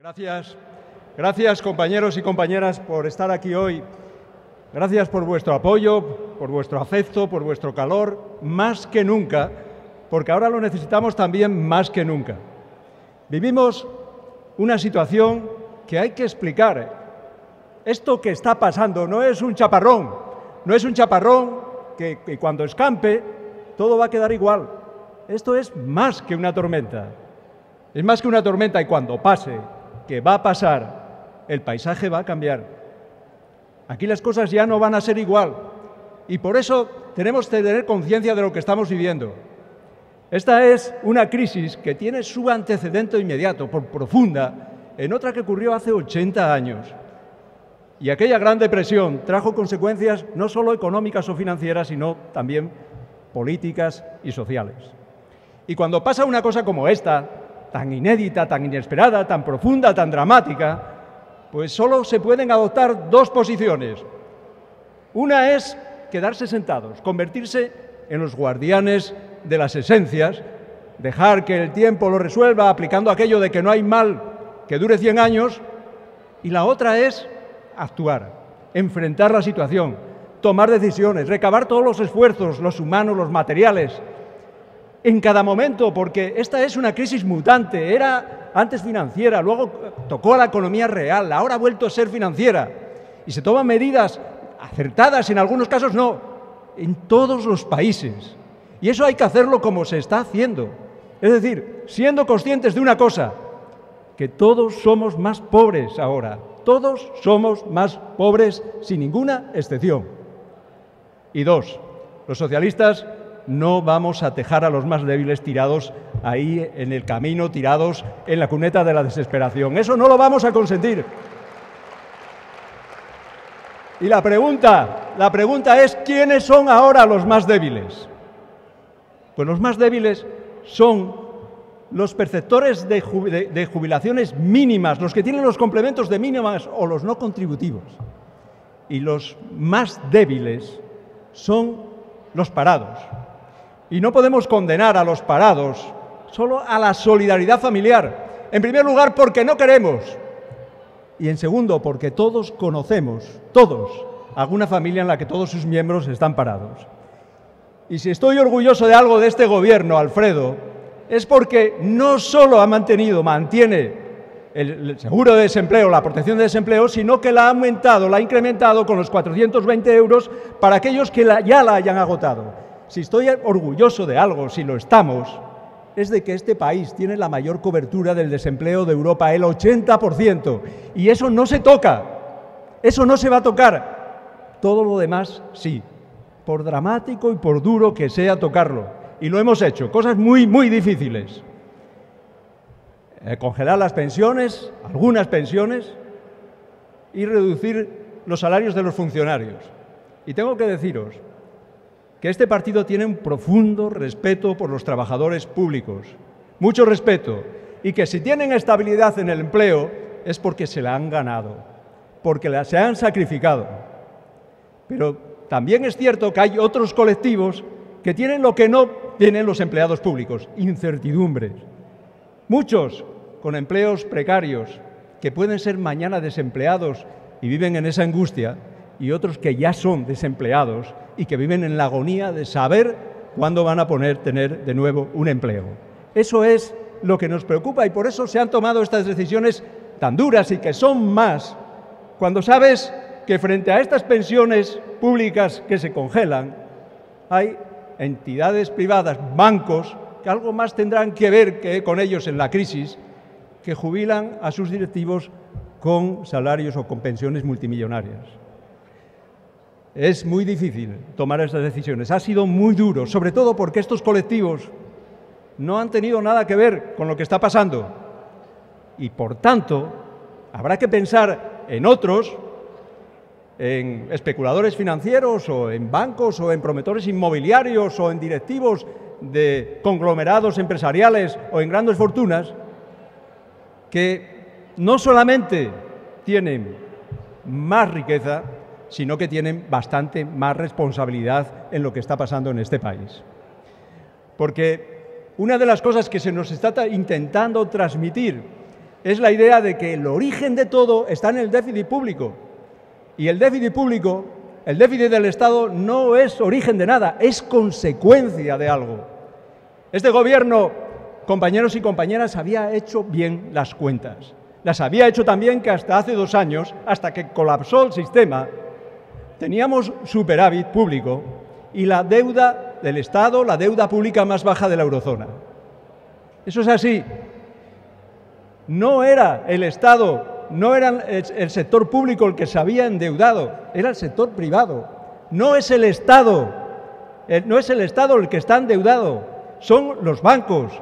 Gracias compañeros y compañeras por estar aquí hoy. Gracias por vuestro apoyo, por vuestro afecto, por vuestro calor, más que nunca, porque ahora lo necesitamos también más que nunca. Vivimos una situación que hay que explicar. Esto que está pasando no es un chaparrón, que cuando escampe todo va a quedar igual. Esto es más que una tormenta. Es más que una tormenta y cuando pase, que va a pasar, el paisaje va a cambiar. Aquí las cosas ya no van a ser igual y por eso tenemos que tener conciencia de lo que estamos viviendo. Esta es una crisis que tiene su antecedente inmediato, por profunda, en otra que ocurrió hace 80 años. Y aquella Gran Depresión trajo consecuencias no solo económicas o financieras, sino también políticas y sociales. Y cuando pasa una cosa como esta, tan inédita, tan inesperada, tan profunda, tan dramática, pues solo se pueden adoptar dos posiciones. Una es quedarse sentados, convertirse en los guardianes de las esencias, dejar que el tiempo lo resuelva aplicando aquello de que no hay mal que dure 100 años, y la otra es actuar, enfrentar la situación, tomar decisiones, recabar todos los esfuerzos, los humanos, los materiales, en cada momento, porque esta es una crisis mutante, era antes financiera, luego tocó a la economía real, ahora ha vuelto a ser financiera, y se toman medidas acertadas, en algunos casos no, en todos los países. Y eso hay que hacerlo como se está haciendo, es decir, siendo conscientes de una cosa, que todos somos más pobres ahora, todos somos más pobres sin ninguna excepción. Y dos, los socialistas no vamos a dejar a los más débiles tirados ahí en el camino, tirados en la cuneta de la desesperación. Eso no lo vamos a consentir. Y la pregunta es, ¿quiénes son ahora los más débiles? Pues los más débiles son los perceptores de jubilaciones mínimas, los que tienen los complementos de mínimas o los no contributivos. Y los más débiles son los parados. Y no podemos condenar a los parados solo a la solidaridad familiar. En primer lugar, porque no queremos. Y en segundo, porque todos conocemos, alguna familia en la que todos sus miembros están parados. Y si estoy orgulloso de algo de este gobierno, Alfredo, es porque no solo mantiene el seguro de desempleo, la protección de desempleo, sino que la ha aumentado, la ha incrementado con los 420 euros para aquellos que ya la hayan agotado. Si estoy orgulloso de algo, si lo estamos, es de que este país tiene la mayor cobertura del desempleo de Europa, el 80%. Y eso no se toca, eso no se va a tocar. Todo lo demás sí, por dramático y por duro que sea tocarlo. Y lo hemos hecho, cosas muy, muy difíciles. Congelar las pensiones, algunas pensiones, y reducir los salarios de los funcionarios. Y tengo que deciros que este partido tiene un profundo respeto por los trabajadores públicos, mucho respeto, y que si tienen estabilidad en el empleo es porque se la han ganado, porque se han sacrificado. Pero también es cierto que hay otros colectivos que tienen lo que no tienen los empleados públicos, incertidumbres. Muchos con empleos precarios, que pueden ser mañana desempleados y viven en esa angustia, y otros que ya son desempleados y que viven en la agonía de saber cuándo van a tener de nuevo un empleo. Eso es lo que nos preocupa y por eso se han tomado estas decisiones tan duras y que son más, cuando sabes que frente a estas pensiones públicas que se congelan, hay entidades privadas, bancos, que algo más tendrán que ver que con ellos en la crisis, que jubilan a sus directivos con salarios o con pensiones multimillonarias. Es muy difícil tomar estas decisiones, ha sido muy duro, sobre todo porque estos colectivos no han tenido nada que ver con lo que está pasando y, por tanto, habrá que pensar en otros, en especuladores financieros o en bancos o en promotores inmobiliarios o en directivos de conglomerados empresariales o en grandes fortunas que no solamente tienen más riqueza, sino que tienen bastante más responsabilidad en lo que está pasando en este país. Porque una de las cosas que se nos está intentando transmitir es la idea de que el origen de todo está en el déficit público. Y el déficit público, el déficit del Estado, no es origen de nada, es consecuencia de algo. Este gobierno, compañeros y compañeras, había hecho bien las cuentas. Las había hecho también que hasta hace 2 años, hasta que colapsó el sistema, teníamos superávit público y la deuda del Estado, la deuda pública más baja de la eurozona. Eso es así. No era el Estado, no era el sector público el que se había endeudado, era el sector privado. No es el Estado el que está endeudado, son los bancos,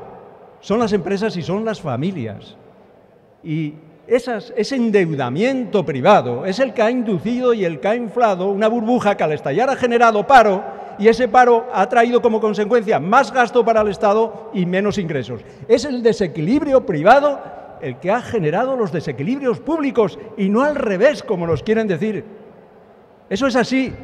son las empresas y son las familias. Y ese endeudamiento privado es el que ha inducido y el que ha inflado una burbuja que al estallar ha generado paro, y ese paro ha traído como consecuencia más gasto para el Estado y menos ingresos. Es el desequilibrio privado el que ha generado los desequilibrios públicos y no al revés, como nos quieren decir. Eso es así.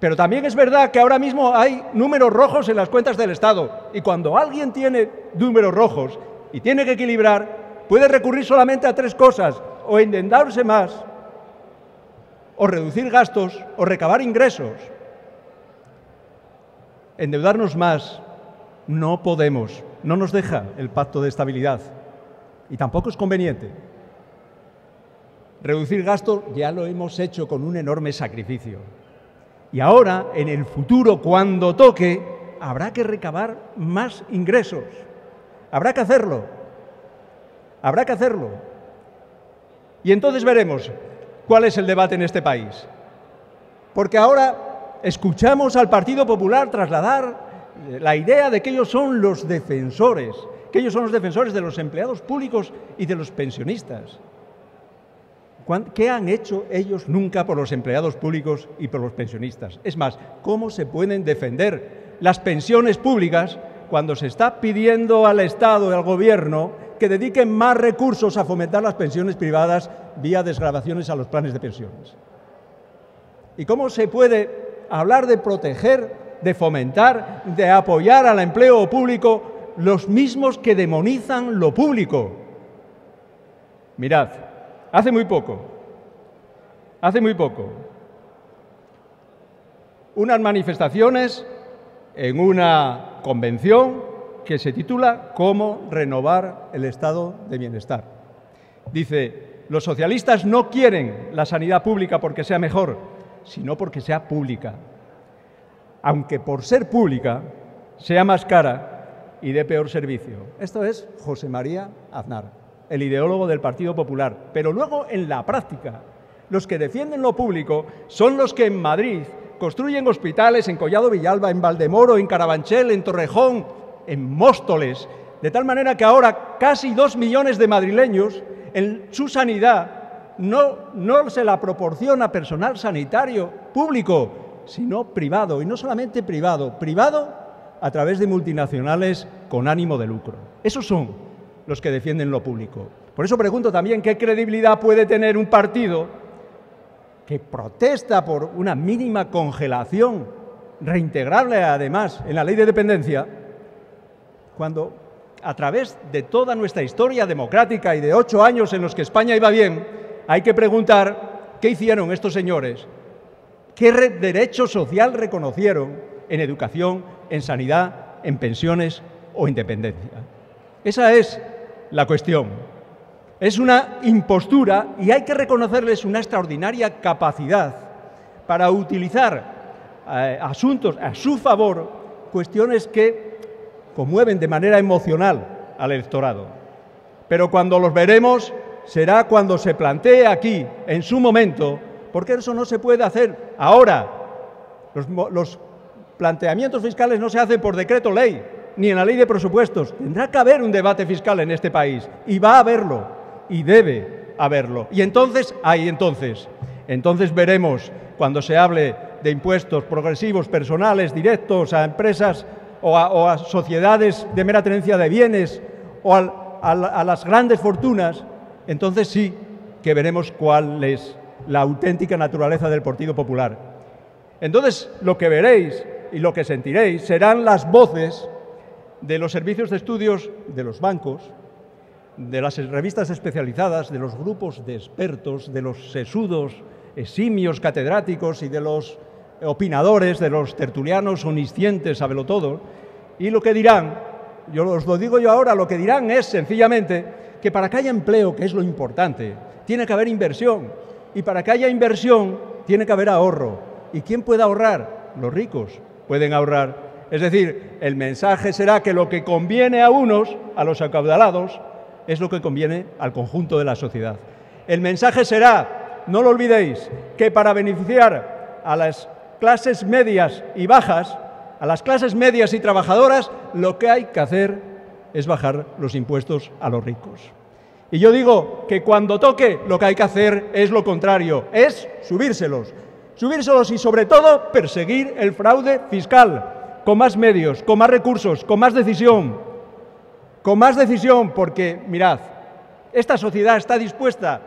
Pero también es verdad que ahora mismo hay números rojos en las cuentas del Estado, y cuando alguien tiene números rojos y tiene que equilibrar, puede recurrir solamente a 3 cosas: o endeudarse más, o reducir gastos, o recabar ingresos. Endeudarnos más no podemos, no nos deja el pacto de estabilidad y tampoco es conveniente. Reducir gastos ya lo hemos hecho con un enorme sacrificio. Y ahora, en el futuro, cuando toque, habrá que recabar más ingresos. Habrá que hacerlo. Habrá que hacerlo. Y entonces veremos cuál es el debate en este país. Porque ahora escuchamos al Partido Popular trasladar la idea de que ellos son los defensores, de los empleados públicos y de los pensionistas. ¿Qué han hecho ellos nunca por los empleados públicos y por los pensionistas? Es más, ¿cómo se pueden defender las pensiones públicas cuando se está pidiendo al Estado y al Gobierno que dediquen más recursos a fomentar las pensiones privadas vía desgravaciones a los planes de pensiones? ¿Y cómo se puede hablar de proteger, de fomentar, de apoyar al empleo público los mismos que demonizan lo público? Mirad, hace muy poco, unas manifestaciones en una convención que se titula «Cómo renovar el estado de bienestar». Dice: los socialistas no quieren la sanidad pública porque sea mejor, sino porque sea pública, aunque por ser pública sea más cara y dé peor servicio. Esto es José María Aznar, el ideólogo del Partido Popular. Pero luego, en la práctica, los que defienden lo público son los que en Madrid construyen hospitales en Collado Villalba, en Valdemoro, en Carabanchel, en Torrejón, en Móstoles, de tal manera que ahora casi 2 millones de madrileños en su sanidad no se la proporciona personal sanitario público, sino privado, y no solamente privado a través de multinacionales con ánimo de lucro. Esos son los que defienden lo público. Por eso pregunto también qué credibilidad puede tener un partido que protesta por una mínima congelación, reintegrable además en la ley de dependencia, cuando a través de toda nuestra historia democrática y de 8 años en los que España iba bien, hay que preguntar qué hicieron estos señores, qué derecho social reconocieron en educación, en sanidad, en pensiones o en dependencia. Esa es la cuestión. Es una impostura y hay que reconocerles una extraordinaria capacidad para utilizar asuntos a su favor, cuestiones que conmueven de manera emocional al electorado. Pero cuando los veremos será cuando se plantee aquí, en su momento, porque eso no se puede hacer ahora. Los planteamientos fiscales no se hacen por decreto ley, ni en la ley de presupuestos. Tendrá que haber un debate fiscal en este país, y va a haberlo, y debe haberlo. Y entonces veremos, cuando se hable de impuestos progresivos, personales, directos, a empresas o a sociedades de mera tenencia de bienes, o a las grandes fortunas, entonces sí que veremos cuál es la auténtica naturaleza del Partido Popular. Entonces, lo que veréis y lo que sentiréis serán las voces de los servicios de estudios de los bancos, de las revistas especializadas, de los grupos de expertos, de los sesudos eximios catedráticos y de los opinadores, de los tertulianos omniscientes, sabelotodo, y lo que dirán, yo os lo digo yo ahora, lo que dirán es sencillamente que para que haya empleo, que es lo importante, tiene que haber inversión, y para que haya inversión tiene que haber ahorro. ¿Y quién puede ahorrar? Los ricos pueden ahorrar. Es decir, el mensaje será que lo que conviene a unos, a los acaudalados, es lo que conviene al conjunto de la sociedad. El mensaje será, no lo olvidéis, que para beneficiar a las clases medias y bajas, a las clases medias y trabajadoras, lo que hay que hacer es bajar los impuestos a los ricos. Y yo digo que cuando toque, lo que hay que hacer es lo contrario, es subírselos. Subírselos y, sobre todo, perseguir el fraude fiscal, con más medios, con más recursos, con más decisión, porque, mirad, esta sociedad está dispuesta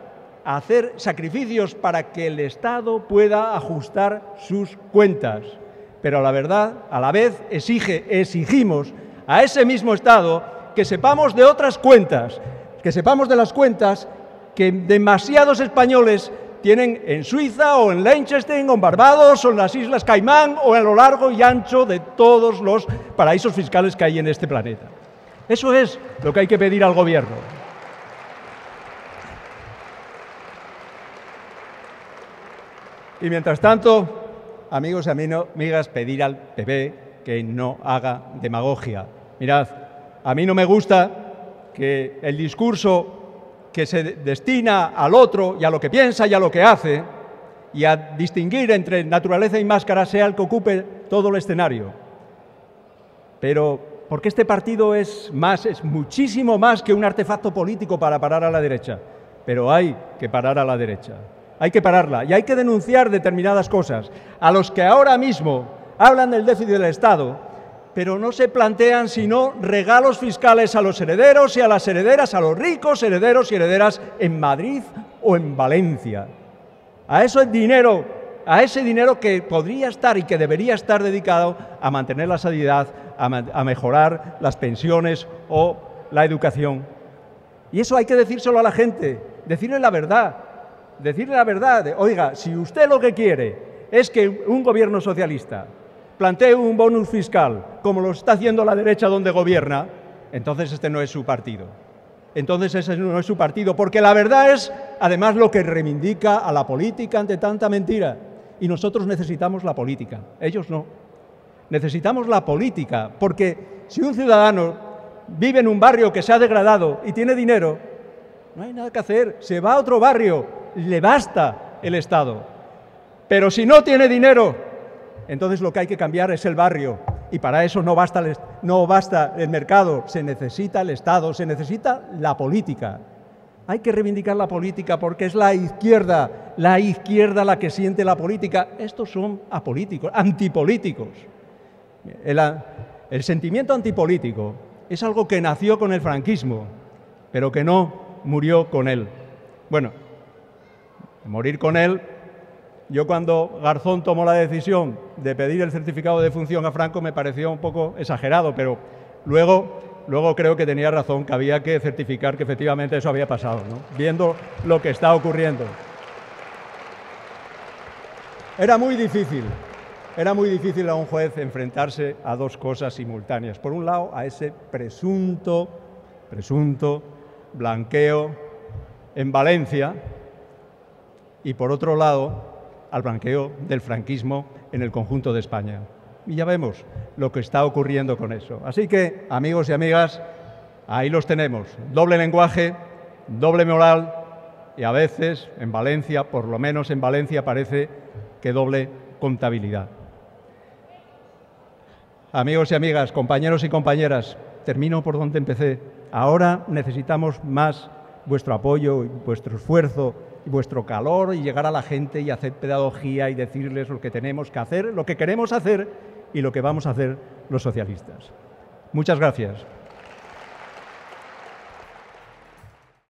a hacer sacrificios para que el Estado pueda ajustar sus cuentas, pero a la vez exigimos a ese mismo Estado que sepamos de otras cuentas, que sepamos de las cuentas que demasiados españoles tienen en Suiza o en Liechtenstein o en Barbados o en las Islas Caimán o a lo largo y ancho de todos los paraísos fiscales que hay en este planeta. Eso es lo que hay que pedir al Gobierno. Y mientras tanto, amigos y amigas, pedir al PP que no haga demagogia. Mirad, a mí no me gusta que el discurso que se destina al otro y a lo que piensa y a lo que hace y a distinguir entre naturaleza y máscara sea el que ocupe todo el escenario. Pero porque este partido es muchísimo más que un artefacto político para parar a la derecha. Pero hay que parar a la derecha. Hay que pararla y hay que denunciar determinadas cosas. A los que ahora mismo hablan del déficit del Estado, pero no se plantean sino regalos fiscales a los herederos y a las herederas, a los ricos herederos y herederas en Madrid o en Valencia. A ese dinero que podría estar y que debería estar dedicado a mantener la sanidad, a mejorar las pensiones o la educación. Y eso hay que decírselo a la gente, decirle la verdad. Oiga, si usted lo que quiere es que un gobierno socialista plantee un bonus fiscal, como lo está haciendo la derecha donde gobierna, entonces este no es su partido. Entonces ese no es su partido, porque la verdad es, además, lo que reivindica a la política ante tanta mentira. Y nosotros necesitamos la política, ellos no. Necesitamos la política, porque si un ciudadano vive en un barrio que se ha degradado y tiene dinero, no hay nada que hacer, se va a otro barrio, le basta el Estado. Pero si no tiene dinero, entonces lo que hay que cambiar es el barrio, y para eso no basta el mercado, se necesita el Estado, se necesita la política. Hay que reivindicar la política porque es la izquierda la que siente la política. Estos son apolíticos, antipolíticos. El sentimiento antipolítico es algo que nació con el franquismo, pero que no murió con él. Bueno, morir con él. Yo cuando Garzón tomó la decisión de pedir el certificado de defunción a Franco me pareció un poco exagerado, pero luego creo que tenía razón, que había que certificar que efectivamente eso había pasado, ¿no? Viendo lo que está ocurriendo. Era muy difícil a un juez enfrentarse a dos cosas simultáneas. Por un lado, a ese presunto blanqueo en Valencia y por otro lado, al blanqueo del franquismo en el conjunto de España. Y ya vemos lo que está ocurriendo con eso. Así que, amigos y amigas, ahí los tenemos. Doble lenguaje, doble moral y a veces, en Valencia, por lo menos en Valencia, parece que doble contabilidad. Amigos y amigas, compañeros y compañeras, termino por donde empecé. Ahora necesitamos más vuestro apoyo y vuestro esfuerzo y vuestro calor y llegar a la gente y hacer pedagogía y decirles lo que tenemos que hacer, lo que queremos hacer y lo que vamos a hacer los socialistas. Muchas gracias.